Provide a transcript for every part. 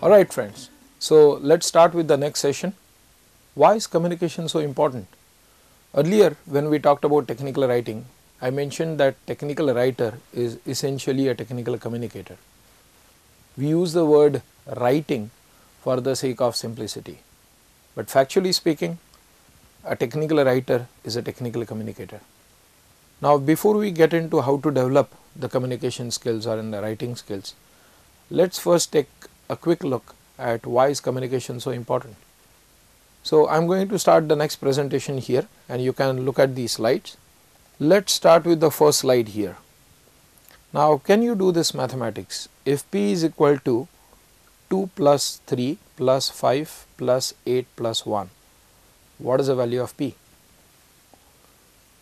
Alright friends, so let's start with the next session. Why is communication so important? Earlier when we talked about technical writing, I mentioned that technical writer is essentially a technical communicator. We use the word writing for the sake of simplicity, but factually speaking, a technical writer is a technical communicator. Now before we get into how to develop the communication skills or in the writing skills, let's first take a quick look at why is communication so important. So I am going to start the next presentation here and you can look at these slides. Let's start with the first slide here. Now can you do this mathematics? If P is equal to 2 plus 3 plus 5 plus 8 plus 1, what is the value of P?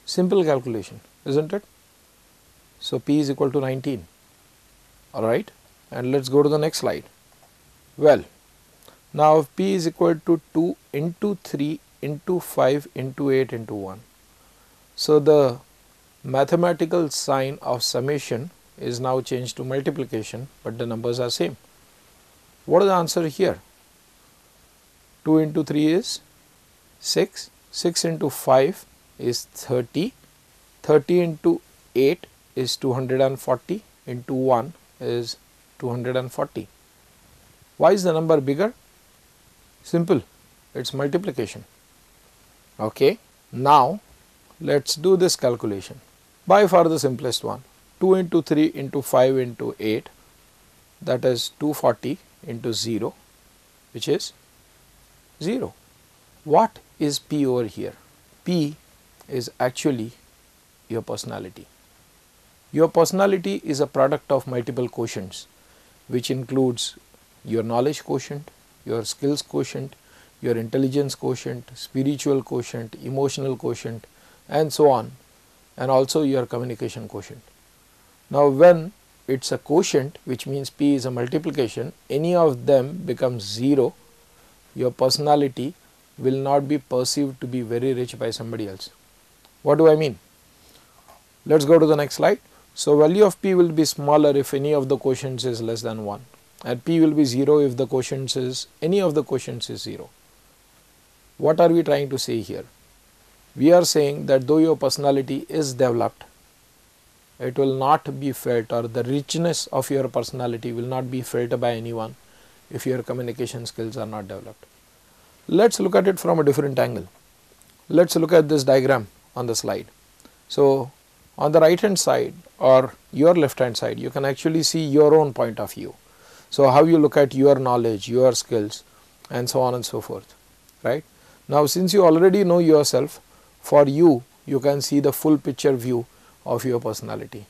Simple calculation, isn't it? So P is equal to 19, alright, and let's go to the next slide. Well, now if P is equal to 2 into 3 into 5 into 8 into 1. So the mathematical sign of summation is now changed to multiplication, but the numbers are same. What is the answer here? 2 into 3 is 6, 6 into 5 is 30, 30 into 8 is 240, into 1 is 240. Why is the number bigger? Simple, it is multiplication. Okay. Now let's do this calculation. By far the simplest one, 2 into 3 into 5 into 8, that is 240 into 0, which is 0. What is P over here? P is actually your personality. Your personality is a product of multiple quotients, which includes your knowledge quotient, your skills quotient, your intelligence quotient, spiritual quotient, emotional quotient, and so on, and also your communication quotient. Now when it is a quotient, which means P is a multiplication, any of them becomes 0, your personality will not be perceived to be very rich by somebody else. What do I mean? Let's go to the next slide. So value of P will be smaller if any of the quotients is less than 1, and P will be 0 if the quotients is, any of the quotients is 0. What are we trying to say here? We are saying that though your personality is developed, it will not be felt, or the richness of your personality will not be felt by anyone if your communication skills are not developed. Let's look at it from a different angle. Let's look at this diagram on the slide. So on the right hand side or your left hand side, you can actually see your own point of view. So how you look at your knowledge, your skills, and so on and so forth, right? Now since you already know yourself, for you, you can see the full picture view of your personality.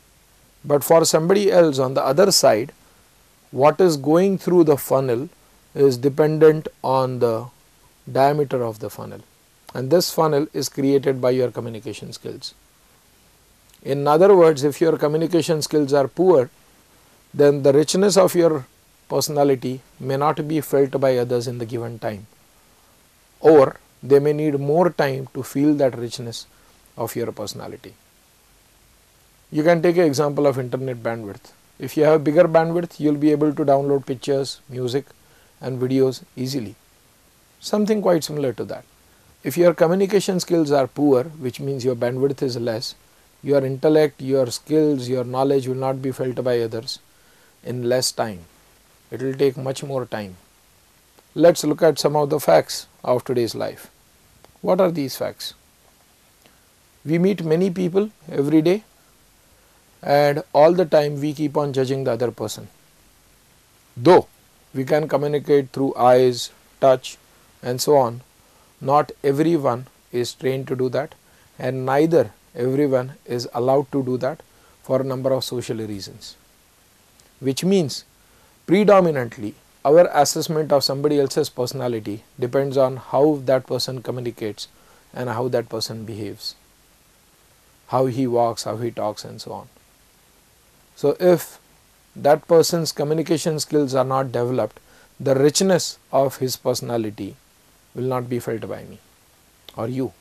But for somebody else on the other side, what is going through the funnel is dependent on the diameter of the funnel, and this funnel is created by your communication skills. In other words, if your communication skills are poor, then the richness of your personality may not be felt by others in the given time, or they may need more time to feel that richness of your personality. You can take an example of internet bandwidth. If you have bigger bandwidth, you will be able to download pictures, music and videos easily. Something quite similar to that. If your communication skills are poor, which means your bandwidth is less, your intellect, your skills, your knowledge will not be felt by others in less time. It will take much more time. Let's look at some of the facts of today's life. What are these facts? We meet many people every day, and all the time we keep on judging the other person. Though we can communicate through eyes, touch and so on, not everyone is trained to do that, and neither everyone is allowed to do that for a number of social reasons, which means predominantly our assessment of somebody else's personality depends on how that person communicates and how that person behaves, how he walks, how he talks and so on. So if that person's communication skills are not developed, the richness of his personality will not be felt by me or you.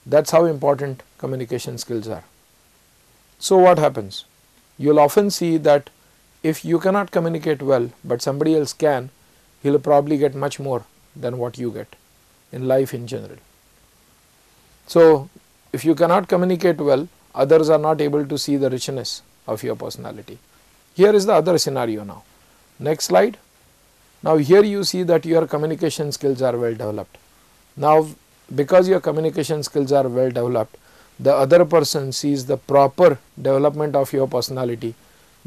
That is how important communication skills are. So what happens? You will often see that if you cannot communicate well but somebody else can, he will probably get much more than what you get in life in general. So, if you cannot communicate well, others are not able to see the richness of your personality. Here is the other scenario now. Next slide. Now, here you see that your communication skills are well developed. Now, because your communication skills are well developed, the other person sees the proper development of your personality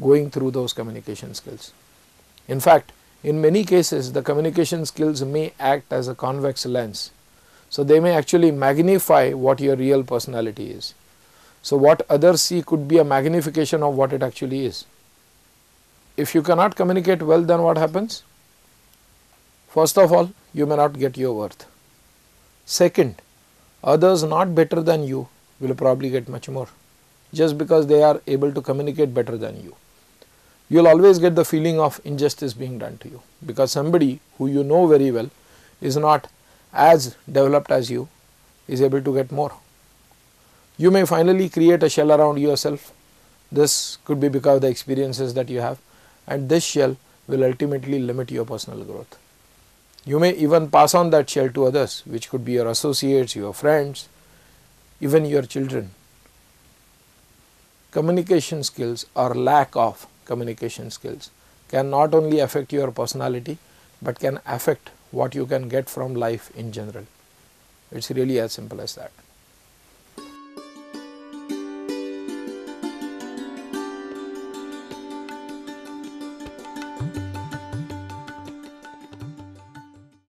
going through those communication skills. In fact, in many cases the communication skills may act as a convex lens. So, they may actually magnify what your real personality is. So, what others see could be a magnification of what it actually is. If you cannot communicate well, then what happens? First of all, you may not get your worth. Second, others not better than you will probably get much more just because they are able to communicate better than you. You will always get the feeling of injustice being done to you because somebody who you know very well is not as developed as you is able to get more. You may finally create a shell around yourself. This could be because of the experiences that you have, and this shell will ultimately limit your personal growth. You may even pass on that shell to others, which could be your associates, your friends, even your children. Communication skills or lack of communication skills can not only affect your personality, but can affect what you can get from life in general. It is really as simple as that.